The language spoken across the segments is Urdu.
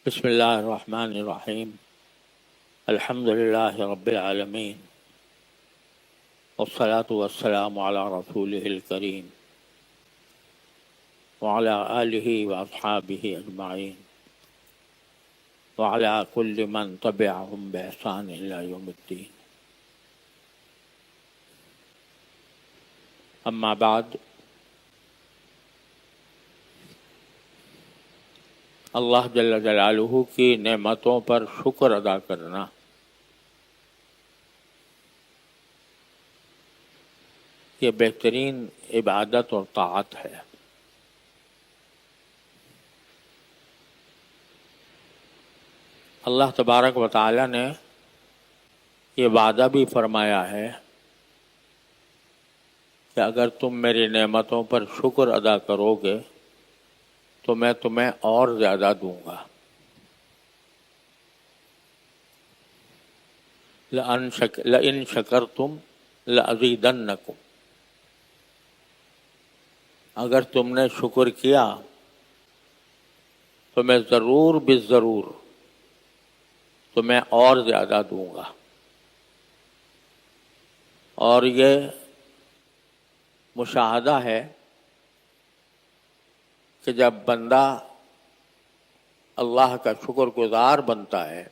بسم اللہ الرحمن الرحیم الحمد للہ رب العالمین والصلاة والسلام علی رسولہ الکریم وعلی آلہ واصحابہ اجمعین وعلی کل من تبعہم بإحسان الی یوم الدین. اما بعد، اللہ جل جلالہ کی نعمتوں پر شکر ادا کرنا یہ بہترین عبادت اور طاعت ہے. اللہ تبارک و تعالی نے یہ وعدہ بھی فرمایا ہے کہ اگر تم میری نعمتوں پر شکر ادا کرو گے تو میں تمہیں اور زیادہ دوں گا. لَإِن شَكَرْتُمْ لَأَزِيدَنَّكُمْ، اگر تم نے شکر کیا تو میں ضرور بالضرور تمہیں اور زیادہ دوں گا. اور یہ مشاہدہ ہے کہ جب بندہ اللہ کا شکر گزار بنتا ہے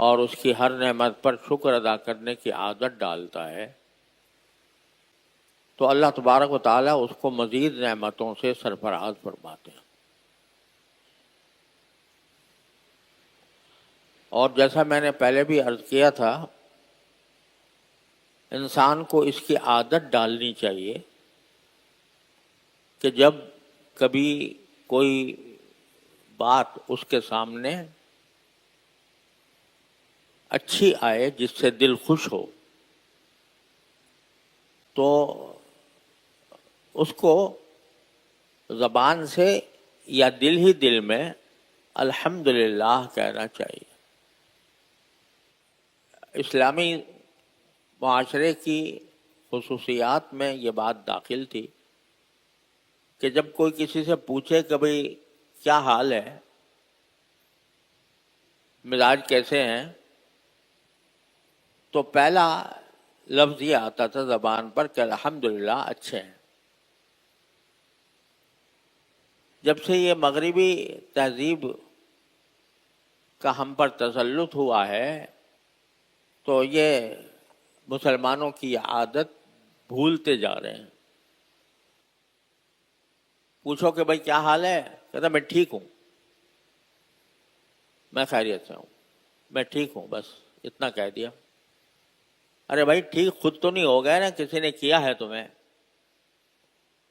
اور اس کی ہر نعمت پر شکر ادا کرنے کی عادت ڈالتا ہے تو اللہ تبارک و تعالیٰ اس کو مزید نعمتوں سے سرفراز فرماتے ہیں. اور جیسا میں نے پہلے بھی عرض کیا تھا، انسان کو اس کی عادت ڈالنی چاہیے کہ جب کبھی کوئی بات اس کے سامنے اچھی آئے جس سے دل خوش ہو تو اس کو زبان سے یا دل ہی دل میں الحمدللہ کہنا چاہیے. اسلامی معاشرے کی خصوصیات میں یہ بات داخل تھی کہ جب کوئی کسی سے پوچھے کہ بھئی کیا حال ہے، مزاج کیسے ہیں، تو پہلا لفظ یہ آتا تھا زبان پر کہ الحمدللہ اچھے ہیں. جب سے یہ مغربی تہذیب کا ہم پر تسلط ہوا ہے تو یہ مسلمانوں کی عادت بھولتے جا رہے ہیں. پوچھو کہ بھائی کیا حال ہے، کہتا میں ٹھیک ہوں، میں خیریت سے ہوں، میں ٹھیک ہوں، بس اتنا کہہ دیا. ارے بھائی ٹھیک خود تو نہیں ہو گئے نا، کسی نے کیا ہے تمہیں،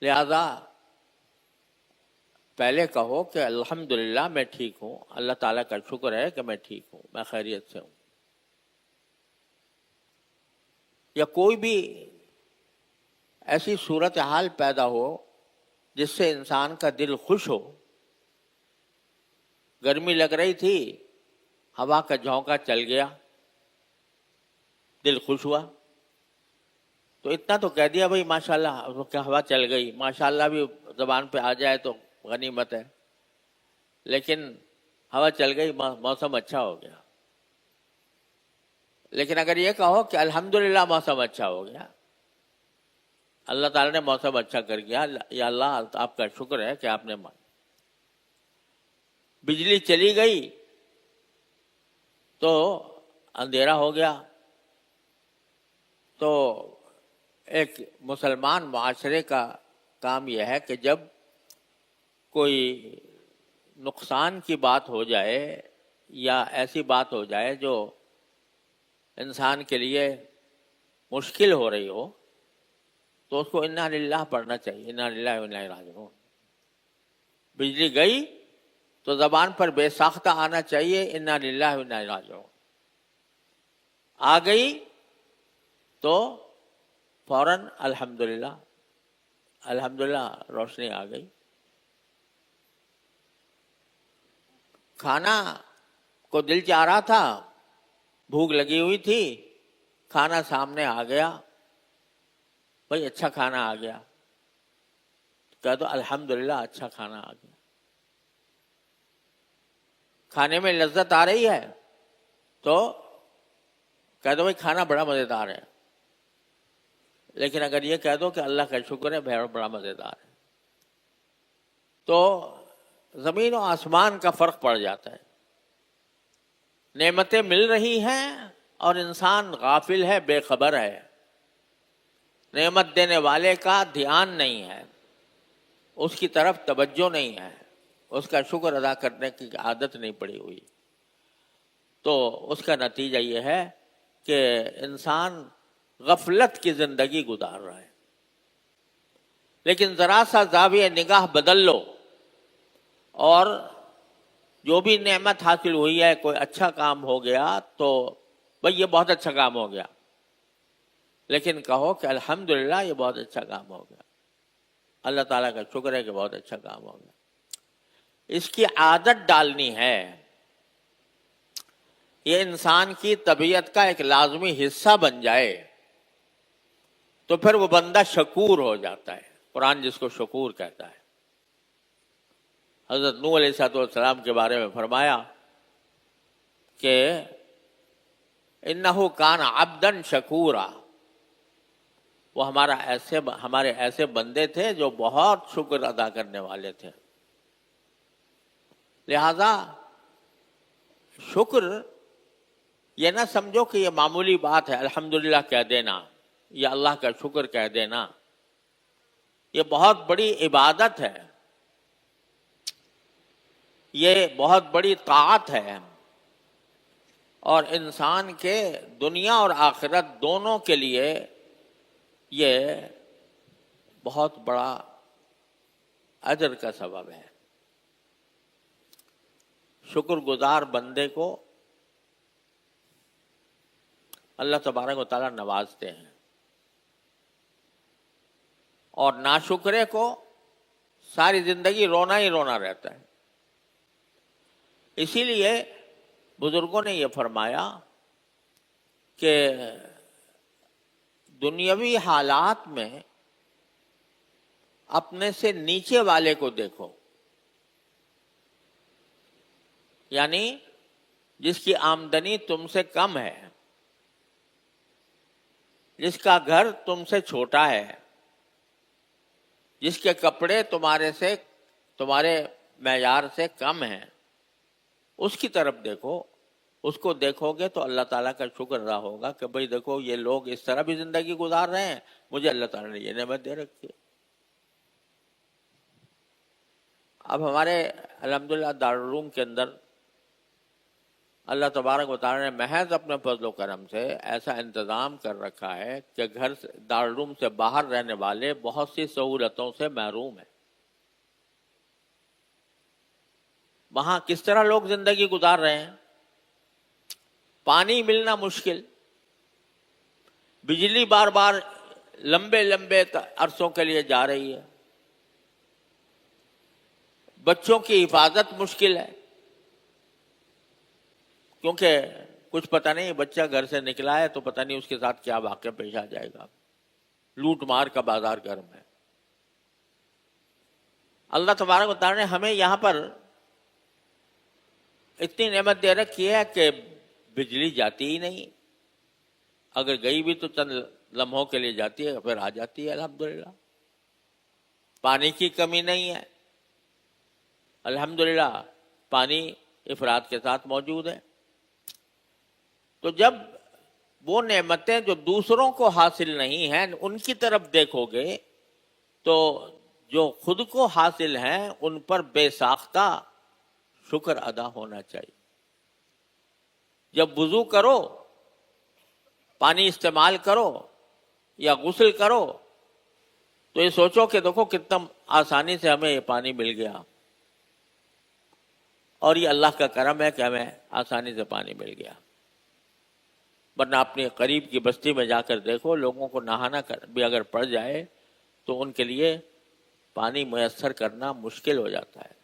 لہذا پہلے کہو کہ الحمدللہ میں ٹھیک ہوں، اللہ تعالیٰ کا شکر ہے کہ میں ٹھیک ہوں، میں خیریت سے ہوں. یا کوئی بھی ایسی صورتحال پیدا ہو جس سے انسان کا دل خوش ہو. گرمی لگ رہی تھی، ہوا کا جھونکا چل گیا، دل خوش ہوا، تو اتنا تو کہہ دیا بھائی ماشاءاللہ کیا ہوا چل گئی. ماشاءاللہ بھی زبان پہ آ جائے تو غنیمت ہے، لیکن ہوا چل گئی، موسم اچھا ہو گیا. لیکن اگر یہ کہو کہ الحمدللہ موسم اچھا ہو گیا، اللہ تعالیٰ نے موسم اچھا کر گیا، یا اللہ آپ کا شکر ہے کہ آپ نے بجلی چلی گئی تو اندھیرا ہو گیا. تو ایک مسلمان معاشرے کا کام یہ ہے کہ جب کوئی نقصان کی بات ہو جائے یا ایسی بات ہو جائے جو انسان کے لیے مشکل ہو رہی ہو تو اس کو انا للہ پڑھنا چاہیے، انا للہ و انا الیہ راجعون. بجلی گئی تو زبان پر بے ساختہ آنا چاہیے انا للہ و انا الیہ راجعون. آ گئی تو فوراً الحمدللہ، الحمدللہ روشنی آ گئی. کھانا کو دل چاہ رہا تھا، بھوک لگی ہوئی تھی، کھانا سامنے آ گیا، بھائی اچھا کھانا آ گیا، کہہ دو الحمدللہ اچھا کھانا آ گیا. کھانے میں لذت آ رہی ہے تو کہہ دو بھائی کھانا بڑا مزیدار ہے، لیکن اگر یہ کہہ دو کہ اللہ کا شکر ہے بڑا مزیدار ہے، تو زمین و آسمان کا فرق پڑ جاتا ہے۔ نعمتیں مل رہی ہیں اور انسان غافل ہے، بے خبر ہے، نعمت دینے والے کا دھیان نہیں ہے، اس کی طرف توجہ نہیں ہے، اس کا شکر ادا کرنے کی عادت نہیں پڑی ہوئی، تو اس کا نتیجہ یہ ہے کہ انسان غفلت کی زندگی گزار رہا ہے۔ لیکن ذرا سا زاویہ نگاہ بدل لو اور جو بھی نعمت حاصل ہوئی ہے، کوئی اچھا کام ہو گیا تو بھئی یہ بہت اچھا کام ہو گیا، لیکن کہو کہ الحمدللہ یہ بہت اچھا کام ہو گیا، اللہ تعالیٰ کا شکر ہے کہ بہت اچھا کام ہو گیا۔ اس کی عادت ڈالنی ہے، یہ انسان کی طبیعت کا ایک لازمی حصہ بن جائے تو پھر وہ بندہ شکور ہو جاتا ہے۔ قرآن جس کو شکور کہتا ہے۔ حضرت نوح علیہ السلام کے بارے میں فرمایا کہ انہ کان عبدا شکورا، وہ ہمارے ایسے بندے تھے جو بہت شکر ادا کرنے والے تھے۔ لہذا شکر یہ نہ سمجھو کہ یہ معمولی بات ہے، الحمدللہ کہہ دینا یا اللہ کا شکر کہہ دینا، یہ بہت بڑی عبادت ہے، یہ بہت بڑی طاعت ہے، اور انسان کے دنیا اور آخرت دونوں کے لیے یہ بہت بڑا اجر کا سبب ہے۔ شکر گزار بندے کو اللہ تبارک و تعالیٰ نوازتے ہیں، اور ناشکرے کو ساری زندگی رونا ہی رونا رہتا ہے۔ اسی لیے بزرگوں نے یہ فرمایا کہ دنیاوی حالات میں اپنے سے نیچے والے کو دیکھو، یعنی جس کی آمدنی تم سے کم ہے، جس کا گھر تم سے چھوٹا ہے، جس کے کپڑے تمہارے معیار سے کم ہیں، اس کی طرف دیکھو۔ اس کو دیکھو گے تو اللہ تعالیٰ کا شکر ادا ہوگا کہ بھئی دیکھو یہ لوگ اس طرح بھی زندگی گزار رہے ہیں، مجھے اللہ تعالیٰ نے یہ نعمت دے رکھی ہے۔ اب ہمارے الحمدللہ دارالعلوم کے اندر اللہ تبارک و تعالیٰ نے محض اپنے فضل و کرم سے ایسا انتظام کر رکھا ہے کہ گھر سے دارالعلوم سے باہر رہنے والے بہت سی سہولتوں سے محروم ہیں۔ وہاں کس طرح لوگ زندگی گزار رہے ہیں؟ پانی ملنا مشکل، بجلی بار بار لمبے لمبے عرصوں کے لیے جا رہی ہے، بچوں کی حفاظت مشکل ہے، کیونکہ کچھ پتہ نہیں، بچہ گھر سے نکلا ہے تو پتہ نہیں اس کے ساتھ کیا واقعہ پیش آ جائے گا، لوٹ مار کا بازار گرم ہے۔ اللہ تبارک و تعالیٰ نے ہمیں یہاں پر اتنی نعمت دے رکھی ہے کہ بجلی جاتی ہی نہیں، اگر گئی بھی تو چند لمحوں کے لیے جاتی ہے، پھر آ جاتی ہے الحمدللہ۔ پانی کی کمی نہیں ہے، الحمدللہ پانی افراد کے ساتھ موجود ہے۔ تو جب وہ نعمتیں جو دوسروں کو حاصل نہیں ہیں ان کی طرف دیکھو گے تو جو خود کو حاصل ہیں ان پر بے ساختہ شکر ادا ہونا چاہیے۔ جب وضو کرو، پانی استعمال کرو یا غسل کرو تو یہ سوچو کہ دیکھو کتنا آسانی سے ہمیں یہ پانی مل گیا، اور یہ اللہ کا کرم ہے کہ ہمیں آسانی سے پانی مل گیا۔ ورنہ اپنے قریب کی بستی میں جا کر دیکھو، لوگوں کو نہانا بھی اگر پڑ جائے تو ان کے لیے پانی میسر کرنا مشکل ہو جاتا ہے۔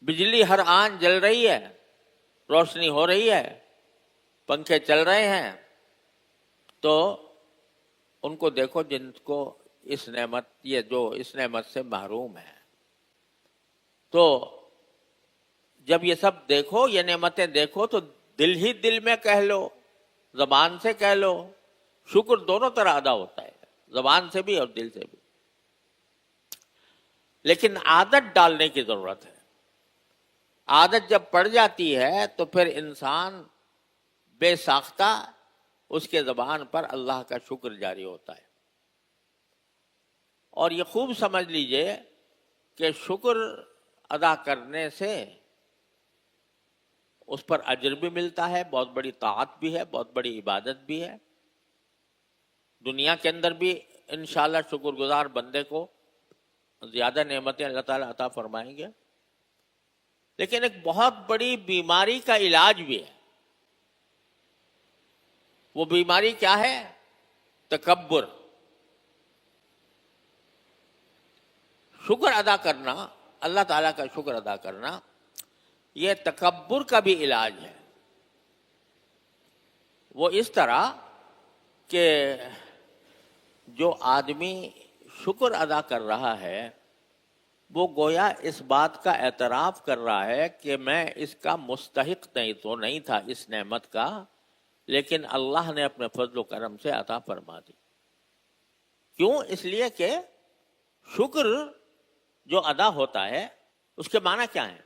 بجلی ہر آن جل رہی ہے، روشنی ہو رہی ہے، پنکھے چل رہے ہیں، تو ان کو دیکھو جن کو اس نعمت سے محروم ہے۔ تو جب یہ سب دیکھو، یہ نعمتیں دیکھو، تو دل ہی دل میں کہہ لو، زبان سے کہہ لو. شکر دونوں طرح ادا ہوتا ہے، زبان سے بھی اور دل سے بھی. لیکن عادت ڈالنے کی ضرورت ہے. عادت جب پڑ جاتی ہے تو پھر انسان بے ساختہ اس کے زبان پر اللہ کا شکر جاری ہوتا ہے. اور یہ خوب سمجھ لیجئے کہ شکر ادا کرنے سے اس پر اجر بھی ملتا ہے، بہت بڑی طاعت بھی ہے، بہت بڑی عبادت بھی ہے. دنیا کے اندر بھی انشاءاللہ شکر گزار بندے کو زیادہ نعمتیں اللہ تعالیٰ عطا فرمائیں گے. لیکن ایک بہت بڑی بیماری کا علاج بھی ہے. وہ بیماری کیا ہے؟ تکبر. شکر ادا کرنا، اللہ تعالیٰ کا شکر ادا کرنا، یہ تکبر کا بھی علاج ہے. وہ اس طرح کہ جو آدمی شکر ادا کر رہا ہے وہ گویا اس بات کا اعتراف کر رہا ہے کہ میں اس کا مستحق نہیں تھا اس نعمت کا، لیکن اللہ نے اپنے فضل و کرم سے عطا فرما دی. کیوں؟ اس لیے کہ شکر جو ادا ہوتا ہے اس کے معنی کیا ہے؟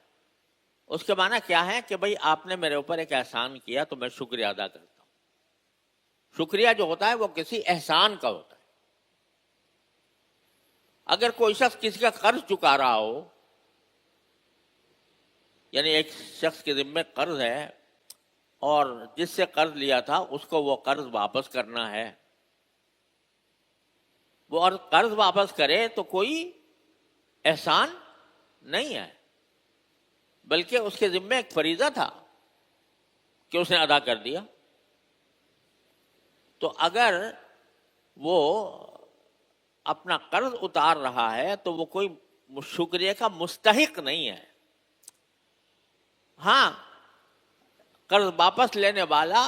اس کے معنی کیا ہے کہ بھئی آپ نے میرے اوپر ایک احسان کیا تو میں شکریہ ادا کرتا ہوں. شکریہ جو ہوتا ہے وہ کسی احسان کا ہوتا ہے. اگر کوئی شخص کسی کا قرض چکا رہا ہو، یعنی ایک شخص کے ذمہ قرض ہے اور جس سے قرض لیا تھا اس کو وہ قرض واپس کرنا ہے، وہ اور قرض واپس کرے تو کوئی احسان نہیں ہے، بلکہ اس کے ذمہ ایک فریضہ تھا کہ اس نے ادا کر دیا. تو اگر وہ اپنا قرض اتار رہا ہے تو وہ کوئی شکریہ کا مستحق نہیں ہے. ہاں، قرض واپس لینے والا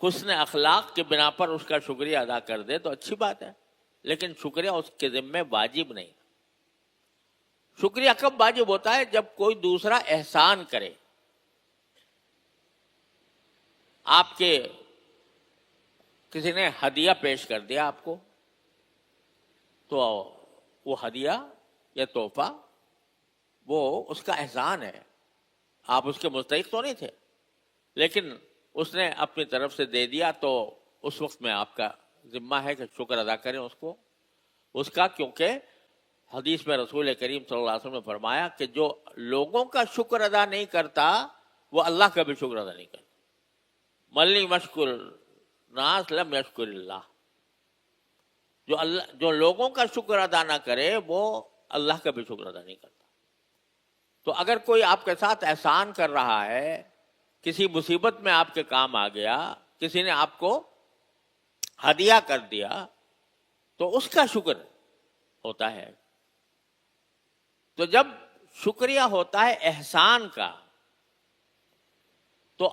حسن اخلاق کے بنا پر اس کا شکریہ ادا کر دے تو اچھی بات ہے، لیکن شکریہ اس کے ذمہ واجب نہیں. شکریہ کب واجب ہوتا ہے؟ جب کوئی دوسرا احسان کرے. آپ کے کسی نے ہدیہ پیش کر دیا آپ کو، تو وہ ہدیہ یا تحفہ وہ اس کا احسان ہے، آپ اس کے مستحق تو نہیں تھے، لیکن اس نے اپنی طرف سے دے دیا تو اس وقت میں آپ کا ذمہ ہے کہ شکر ادا کریں اس کا، کیونکہ حدیث میں رسول کریم صلی اللہ علیہ وسلم نے فرمایا کہ جو لوگوں کا شکر ادا نہیں کرتا وہ اللہ کا بھی شکر ادا نہیں کرتا. ملی مشکر ناس لم یشکر اللہ. جو لوگوں کا شکر ادا نہ کرے وہ اللہ کا بھی شکر ادا نہیں کرتا. تو اگر کوئی آپ کے ساتھ احسان کر رہا ہے، کسی مصیبت میں آپ کے کام آ گیا، کسی نے آپ کو ہدیہ کر دیا، تو اس کا شکر ہوتا ہے. تو جب شکریہ ہوتا ہے احسان کا تو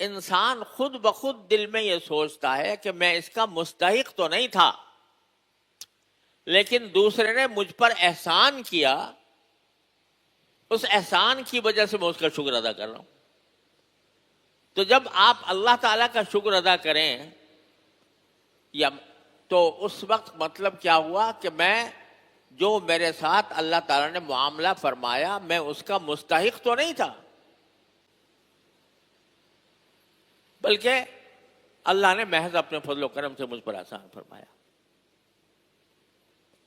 انسان خود بخود دل میں یہ سوچتا ہے کہ میں اس کا مستحق تو نہیں تھا، لیکن دوسرے نے مجھ پر احسان کیا، اس احسان کی وجہ سے میں اس کا شکر ادا کر رہا ہوں. تو جب آپ اللہ تعالیٰ کا شکر ادا کریں یا تو اس وقت مطلب کیا ہوا کہ میں جو میرے ساتھ اللہ تعالیٰ نے معاملہ فرمایا میں اس کا مستحق تو نہیں تھا، بلکہ اللہ نے محض اپنے فضل و کرم سے مجھ پر آسان فرمایا.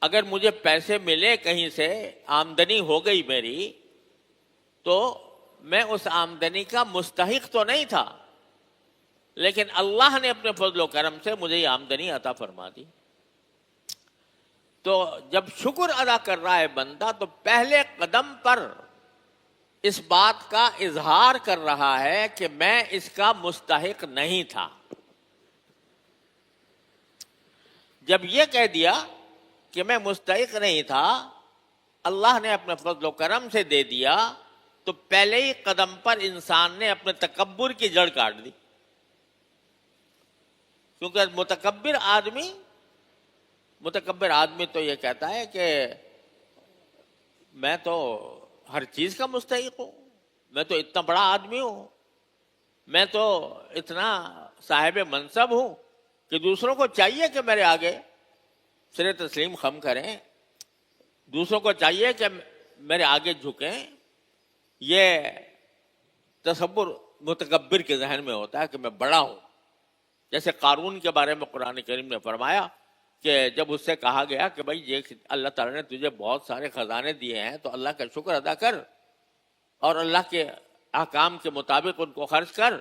اگر مجھے پیسے ملے کہیں سے، آمدنی ہو گئی میری، تو میں اس آمدنی کا مستحق تو نہیں تھا، لیکن اللہ نے اپنے فضل و کرم سے مجھے یہ آمدنی عطا فرما دی. تو جب شکر ادا کر رہا ہے بندہ تو پہلے قدم پر اس بات کا اظہار کر رہا ہے کہ میں اس کا مستحق نہیں تھا. جب یہ کہہ دیا کہ میں مستحق نہیں تھا، اللہ نے اپنے فضل و کرم سے دے دیا، تو پہلے ہی قدم پر انسان نے اپنے تکبر کی جڑ کاٹ دی. کیونکہ متکبر آدمی تو یہ کہتا ہے کہ میں تو ہر چیز کا مستحق ہوں، میں تو اتنا بڑا آدمی ہوں، میں تو اتنا صاحب منصب ہوں کہ دوسروں کو چاہیے کہ میرے آگے سر تسلیم خم کریں، دوسروں کو چاہیے کہ میرے آگے جھکیں۔ یہ تصور متکبر کے ذہن میں ہوتا ہے کہ میں بڑا ہوں۔ جیسے قارون کے بارے میں قرآن کریم نے فرمایا کہ جب اس سے کہا گیا کہ بھائی یہ اللہ تعالیٰ نے تجھے بہت سارے خزانے دیے ہیں تو اللہ کا شکر ادا کر اور اللہ کے احکام کے مطابق ان کو خرچ کر،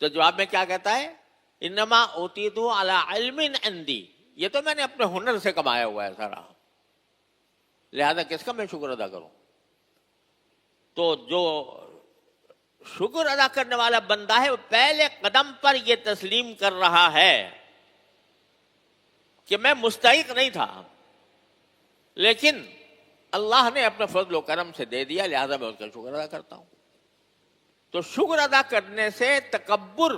تو جواب میں کیا کہتا ہے؟ انما اوتیتہ علی علم عندی، یہ تو میں نے اپنے ہنر سے کمایا ہوا ہے سارا، لہذا کس کا میں شکر ادا کروں؟ تو جو شکر ادا کرنے والا بندہ ہے وہ پہلے قدم پر یہ تسلیم کر رہا ہے کہ میں مستحق نہیں تھا، لیکن اللہ نے اپنے فضل و کرم سے دے دیا، لہذا میں اس کا شکر ادا کرتا ہوں۔ تو شکر ادا کرنے سے تکبر،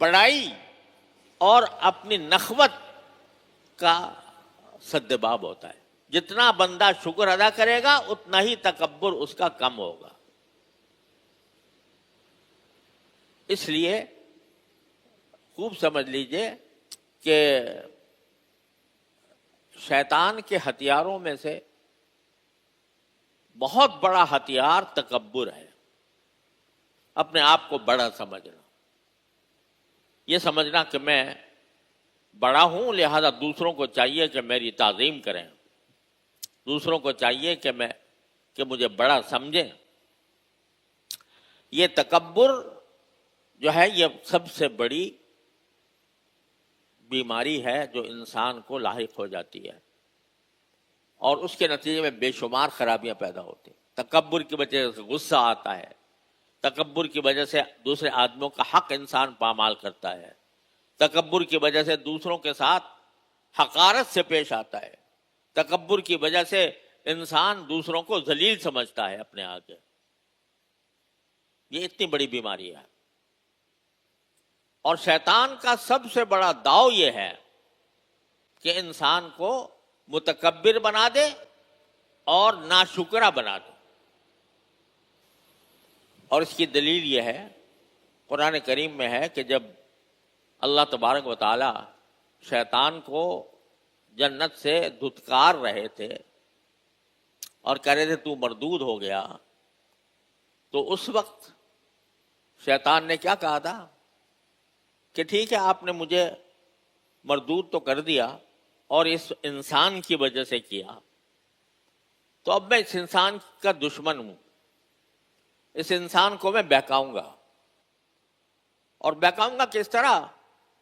بڑائی اور اپنی نخوت کا سد باب ہوتا ہے۔ جتنا بندہ شکر ادا کرے گا اتنا ہی تکبر اس کا کم ہوگا۔ اس لیے خوب سمجھ لیجئے کہ شیطان کے ہتھیاروں میں سے بہت بڑا ہتھیار تکبر ہے، اپنے آپ کو بڑا سمجھنا، یہ سمجھنا کہ میں بڑا ہوں لہذا دوسروں کو چاہیے کہ میری تعظیم کریں، دوسروں کو چاہیے کہ مجھے بڑا سمجھیں۔ یہ تکبر جو ہے یہ سب سے بڑی بیماری ہے جو انسان کو لاحق ہو جاتی ہے، اور اس کے نتیجے میں بے شمار خرابیاں پیدا ہوتی ہیں۔ تکبر کی وجہ سے غصہ آتا ہے، تکبر کی وجہ سے دوسرے آدمیوں کا حق انسان پامال کرتا ہے، تکبر کی وجہ سے دوسروں کے ساتھ حقارت سے پیش آتا ہے، تکبر کی وجہ سے انسان دوسروں کو ذلیل سمجھتا ہے اپنے آگے۔ یہ اتنی بڑی بیماری ہے، اور شیطان کا سب سے بڑا داؤ یہ ہے کہ انسان کو متکبر بنا دے اور ناشکرا بنا دے۔ اور اس کی دلیل یہ ہے، قرآن کریم میں ہے کہ جب اللہ تبارک و تعالی شیطان کو جنت سے دھتکار رہے تھے اور کہہ رہے تھے تو مردود ہو گیا، تو اس وقت شیطان نے کیا کہا تھا کہ ٹھیک ہے آپ نے مجھے مردود تو کر دیا اور اس انسان کی وجہ سے کیا، تو اب میں اس انسان کا دشمن ہوں، اس انسان کو میں بہکاؤں گا۔ اور بہکاؤں گا کس طرح؟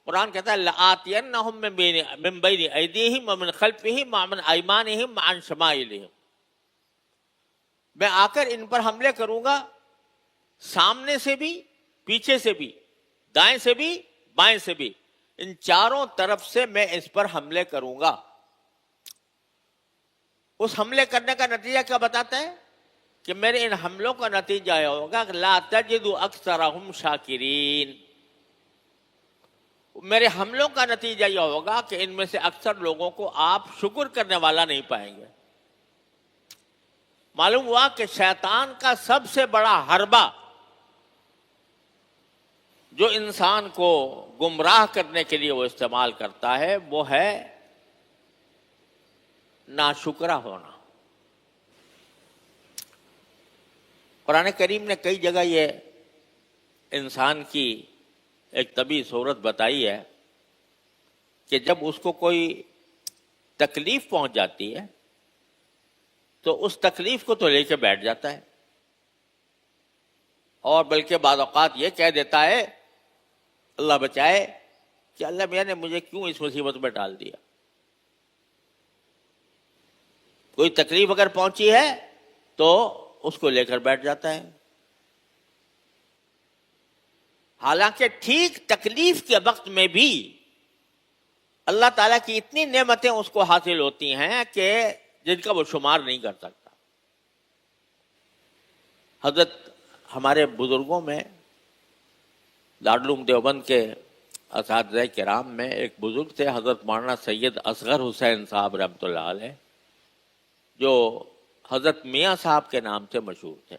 قرآن کہتا ہے لآتینہم من بین ایدیہم ومن خلفہم وعن ایمانہم وعن شمائلہم، میں آ کر ان پر حملے کروں گا، سامنے سے بھی، پیچھے سے بھی، دائیں سے بھی، بائیں سے بھی، ان چاروں طرف سے میں اس پر حملے کروں گا۔ اس حملے کرنے کا نتیجہ کیا بتاتا ہے؟ کہ میرے ان حملوں کا نتیجہ یہ ہوگا کہ لا تجد اکثرہم شاکرین، میرے حملوں کا نتیجہ یہ ہوگا کہ ان میں سے اکثر لوگوں کو آپ شکر کرنے والا نہیں پائیں گے۔ معلوم ہوا کہ شیطان کا سب سے بڑا حربہ جو انسان کو گمراہ کرنے کے لیے وہ استعمال کرتا ہے وہ ہے ناشکرا ہونا۔ قرآن کریم نے کئی جگہ یہ انسان کی ایک طبیعی صورت بتائی ہے کہ جب اس کو کوئی تکلیف پہنچ جاتی ہے تو اس تکلیف کو تو لے کے بیٹھ جاتا ہے، اور بلکہ بعض اوقات یہ کہہ دیتا ہے اللہ بچائے کہ اللہ میاں نے مجھے کیوں اس مصیبت میں ڈال دیا۔ کوئی تکلیف اگر پہنچی ہے تو اس کو لے کر بیٹھ جاتا ہے، حالانکہ ٹھیک تکلیف کے وقت میں بھی اللہ تعالیٰ کی اتنی نعمتیں اس کو حاصل ہوتی ہیں کہ جن کا وہ شمار نہیں کر سکتا۔ حضرت ہمارے بزرگوں میں دارالعلوم دیوبند کے اساتذہ کرام میں ایک بزرگ تھے حضرت مولانا سید اصغر حسین صاحب رحمۃ اللہ علیہ، جو حضرت میاں صاحب کے نام سے مشہور تھے۔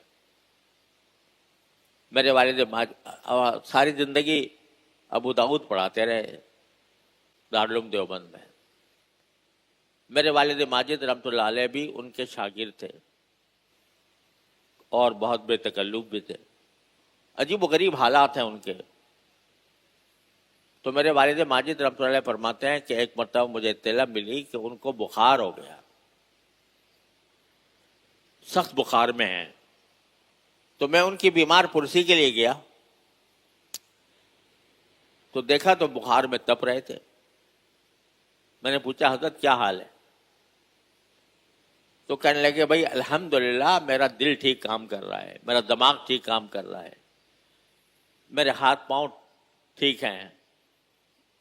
میرے والد ساری زندگی ابو داؤد پڑھاتے رہے دارالعلوم دیوبند میں. میرے والد ماجد رحمۃ اللہ علیہ بھی ان کے شاگرد تھے اور بہت بے تکلف بھی تھے. عجیب و غریب حالات ہیں ان کے. تو میرے والد ماجد رحمۃ اللہ علیہ فرماتے ہیں کہ ایک مرتبہ مجھے اطلاع ملی کہ ان کو بخار ہو گیا، سخت بخار میں ہیں. تو میں ان کی بیمار پرسی کے لیے گیا تو دیکھا تو بخار میں تپ رہے تھے. میں نے پوچھا حضرت کیا حال ہے؟ تو کہنے لگے بھائی الحمدللہ میرا دل ٹھیک کام کر رہا ہے، میرا دماغ ٹھیک کام کر رہا ہے، میرے ہاتھ پاؤں ٹھیک ہیں،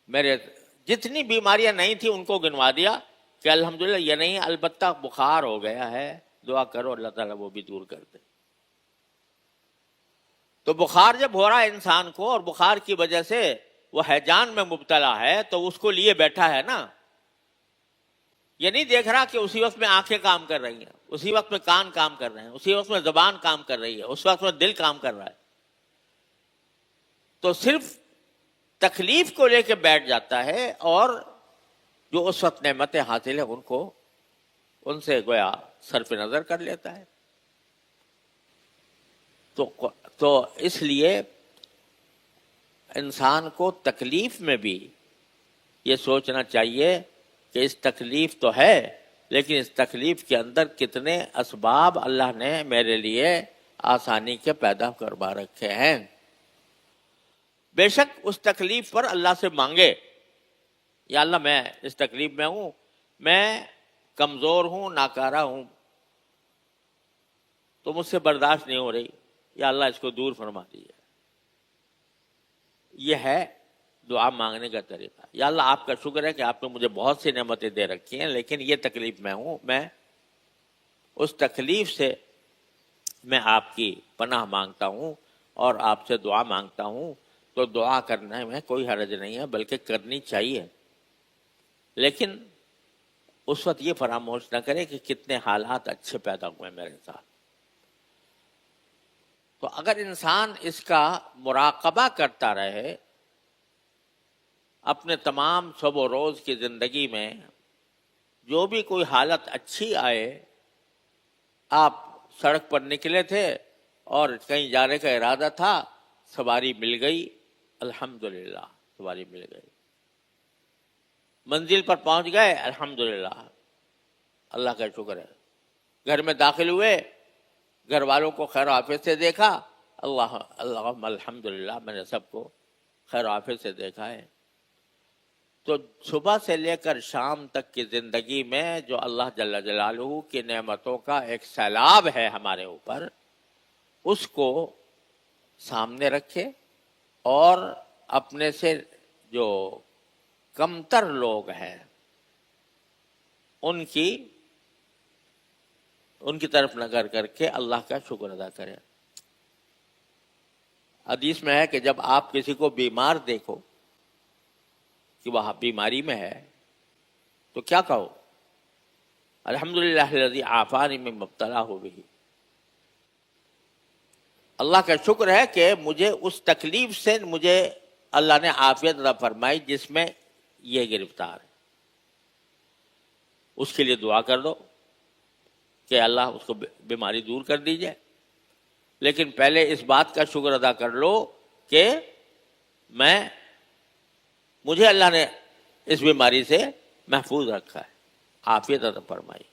میرے جتنی بیماریاں نہیں تھیں ان کو گنوا دیا کہ الحمدللہ یہ نہیں البتہ بخار ہو گیا ہے، دعا کرو اللہ تعالیٰ وہ بھی دور کر دے. تو بخار جب ہو رہا ہے انسان کو اور بخار کی وجہ سے وہ ہیجان میں مبتلا ہے تو اس کو لیے بیٹھا ہے نا. یہ نہیں دیکھ رہا کہ اسی وقت میں آنکھیں کام کر رہی ہیں، اسی وقت میں کان کام کر رہے ہیں، اسی وقت میں زبان کام کر رہی ہے، اس وقت میں دل کام کر رہا ہے. تو صرف تکلیف کو لے کے بیٹھ جاتا ہے اور جو اس وقت نعمتیں حاصل ہیں ان سے گویا صرف نظر کر لیتا ہے. تو اس لیے انسان کو تکلیف میں بھی یہ سوچنا چاہیے کہ اس تکلیف تو ہے لیکن اس تکلیف کے اندر کتنے اسباب اللہ نے میرے لیے آسانی کے پیدا کروا رکھے ہیں. بے شک اس تکلیف پر اللہ سے مانگے، یا اللہ میں اس تکلیف میں ہوں، میں کمزور ہوں، ناکارہ ہوں، تو مجھ سے برداشت نہیں ہو رہی، یا اللہ اس کو دور فرما دیجیے. یہ ہے دعا مانگنے کا طریقہ. یا اللہ آپ کا شکر ہے کہ آپ نے مجھے بہت سی نعمتیں دے رکھی ہیں لیکن یہ تکلیف میں ہوں، میں اس تکلیف سے میں آپ کی پناہ مانگتا ہوں اور آپ سے دعا مانگتا ہوں. تو دعا کرنے میں کوئی حرج نہیں ہے بلکہ کرنی چاہیے، لیکن اس وقت یہ فراموش نہ کرے کہ کتنے حالات اچھے پیدا ہوئے میرے ساتھ. تو اگر انسان اس کا مراقبہ کرتا رہے اپنے تمام شب و روز کی زندگی میں، جو بھی کوئی حالت اچھی آئے، آپ سڑک پر نکلے تھے اور کہیں جانے کا ارادہ تھا، سواری مل گئی، الحمدللہ سواری مل گئی، منزل پر پہنچ گئے، الحمدللہ اللہ کا شکر ہے. گھر میں داخل ہوئے، گھر والوں کو خیر و عافیت سے دیکھا، اللہم الحمدللہ میں نے سب کو خیر و عافیت سے دیکھا ہے. تو صبح سے لے کر شام تک کی زندگی میں جو اللہ جل جلالہ کی نعمتوں کا ایک سیلاب ہے ہمارے اوپر، اس کو سامنے رکھے اور اپنے سے جو کمتر لوگ ہیں ان کی طرف نظر کر کے اللہ کا شکر ادا کرے. حدیث میں ہے کہ جب آپ کسی کو بیمار دیکھو کہ وہ بیماری میں ہے تو کیا کہو؟ الحمدللہ الذی عافانی مما ابتلاه به. اللہ کا شکر ہے کہ مجھے اس تکلیف سے مجھے اللہ نے عافیت عطا فرمائی جس میں یہ گرفتار ہے. اس کے لیے دعا کر دو کہ اللہ اس کو بیماری دور کر دیجئے، لیکن پہلے اس بات کا شکر ادا کر لو کہ مجھے اللہ نے اس بیماری سے محفوظ رکھا ہے، عافیت عطا فرمائی.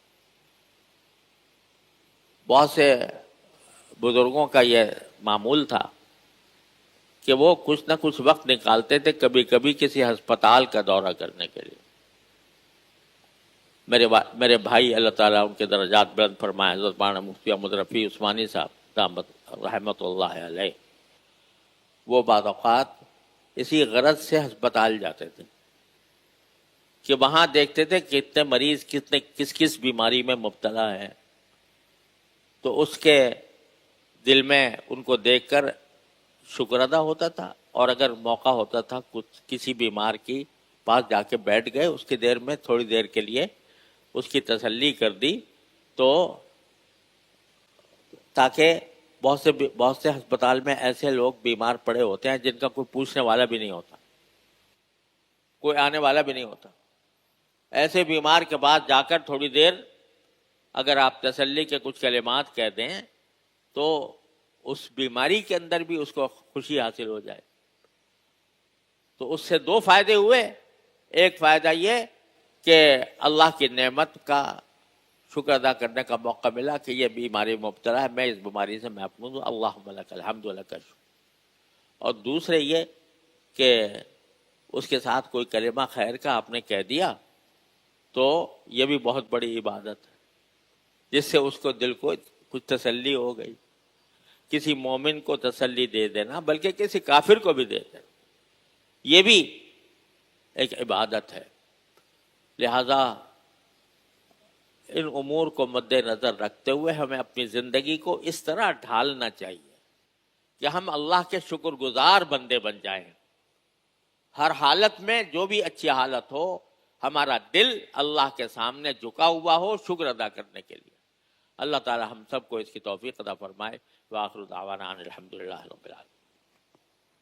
بہت سے بزرگوں کا یہ معمول تھا کہ وہ کچھ نہ کچھ وقت نکالتے تھے کبھی کبھی کسی ہسپتال کا دورہ کرنے کے لیے. میرے بھائی اللہ تعالیٰ ان کے درجات بلند فرمائے، حضرت مولانا مفتی احمد رفیع عثمانی صاحب رحمۃ اللہ علیہ، وہ بعض اوقات اسی غرض سے ہسپتال جاتے تھے کہ وہاں دیکھتے تھے کہ کتنے مریض کس بیماری میں مبتلا ہے، تو اس کے دل میں ان کو دیکھ کر شکر ادا ہوتا تھا. اور اگر موقع ہوتا تھا کسی بیمار کی پاس جا کے بیٹھ گئے، اس کی دیر میں تھوڑی دیر کے لیے اس کی تسلی کر دی، تو تاکہ بہت سے ہسپتال میں ایسے لوگ بیمار پڑے ہوتے ہیں جن کا کوئی پوچھنے والا بھی نہیں ہوتا، کوئی آنے والا بھی نہیں ہوتا. ایسے بیمار کے بعد جا کر تھوڑی دیر اگر آپ تسلی کے کچھ کلمات کہہ دیں تو اس بیماری کے اندر بھی اس کو خوشی حاصل ہو جائے. تو اس سے دو فائدے ہوئے. ایک فائدہ یہ کہ اللہ کی نعمت کا شکر ادا کرنے کا موقع ملا کہ یہ بیماری مبتلا ہے، میں اس بیماری سے محفوظ ہوں، اللہم لک الحمد ولک الشکر. اور دوسرے یہ کہ اس کے ساتھ کوئی کلمہ خیر کا آپ نے کہہ دیا تو یہ بھی بہت بڑی عبادت ہے، جس سے اس کو دل کو کچھ تسلی ہو گئی. کسی مومن کو تسلی دے دینا، بلکہ کسی کافر کو بھی دے دینا، یہ بھی ایک عبادت ہے. لہذا ان امور کو مد نظر رکھتے ہوئے ہمیں اپنی زندگی کو اس طرح ڈھالنا چاہیے کہ ہم اللہ کے شکر گزار بندے بن جائیں. ہر حالت میں جو بھی اچھی حالت ہو، ہمارا دل اللہ کے سامنے جھکا ہوا ہو شکر ادا کرنے کے لیے. اللہ تعالی ہم سب کو اس کی توفیق عطا فرمائے. وآخر دعوانا ان الحمدللہ رب العالمین.